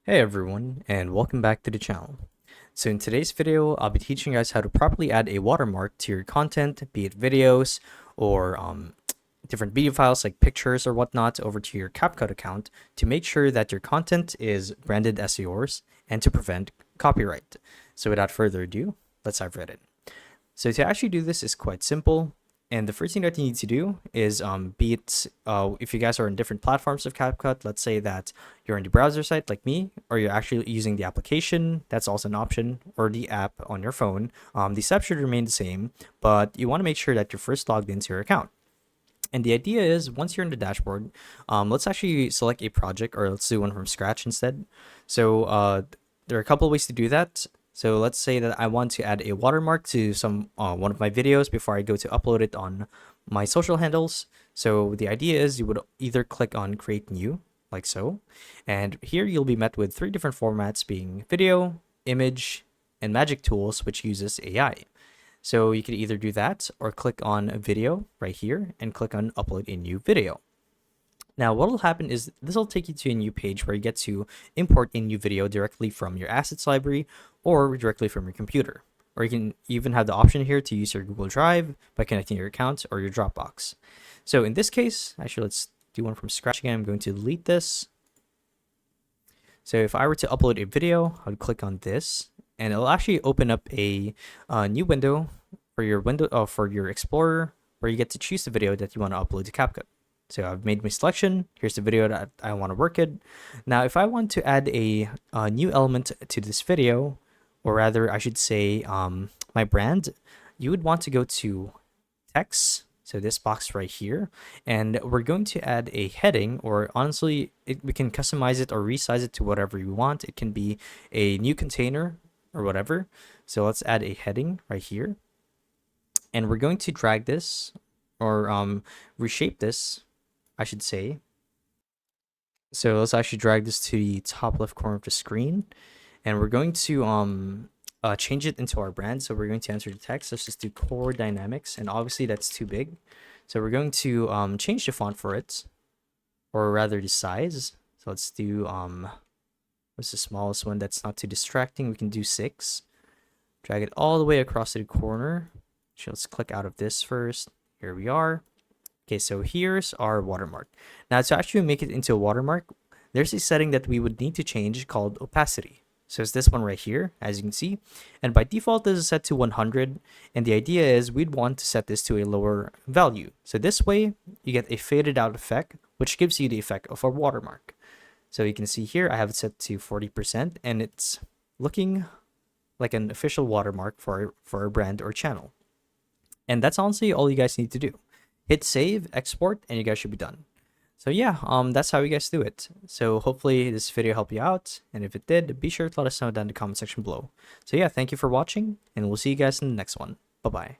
Hey everyone, and welcome back to the channel. So in today's video, I'll be teaching you guys how to properly add a watermark to your content, be it videos or different video files like pictures or whatnot over to your Capcut account to make sure that your content is branded as yours and to prevent copyright. So without further ado, let's dive right in. So to actually do this is quite simple. And the first thing that you need to do is be it if you guys are on different platforms of CapCut, let's say that you're on the browser site like me, or you're actually using the application, that's also an option, or the app on your phone. The steps should remain the same, but you want to make sure that you're first logged into your account. And the idea is once you're in the dashboard, let's actually select a project, or let's do one from scratch instead. So there are a couple of ways to do that. So let's say that I want to add a watermark to some one of my videos before I go to upload it on my social handles. So the idea is you would either click on create new, like so, and here you'll be met with three different formats being video, image, and magic tools, which uses AI. So you can either do that or click on a video right here and click on upload a new video. Now what will happen is this will take you to a new page where you get to import a new video directly from your assets library or directly from your computer. Or you can even have the option here to use your Google Drive by connecting your account or your Dropbox. So in this case, actually let's do one from scratch again. I'm going to delete this. So if I were to upload a video, I would click on this and it'll actually open up a new window for your Explorer where you get to choose the video that you want to upload to CapCut. So I've made my selection. Here's the video that I want to work in. Now, if I want to add a new element to this video, or rather, I should say my brand, you would want to go to text. So this box right here, and we're going to add a heading, or honestly, we can customize it or resize it to whatever you want. It can be a new container or whatever. So let's add a heading right here. And we're going to drag this or reshape this, I should say. So let's actually drag this to the top left corner of the screen. And we're going to change it into our brand. So we're going to enter the text. Let's just do core dynamics. And obviously that's too big. So we're going to change the font for it, or rather the size. So let's do, what's the smallest one that's not too distracting? We can do 6. Drag it all the way across to the corner. So let's click out of this first. Here we are. Okay, so here's our watermark. Now to actually make it into a watermark, there's a setting that we would need to change called opacity. So it's this one right here, as you can see. And by default, this is set to 100. And the idea is we'd want to set this to a lower value. So this way, you get a faded out effect, which gives you the effect of a watermark. So you can see here, I have it set to 40%, and it's looking like an official watermark for a brand or channel. And that's honestly all you guys need to do. Hit save, export, and you guys should be done. So yeah, that's how you guys do it. So hopefully this video helped you out, and if it did, be sure to let us know down in the comment section below. So yeah, thank you for watching, and we'll see you guys in the next one. Bye bye.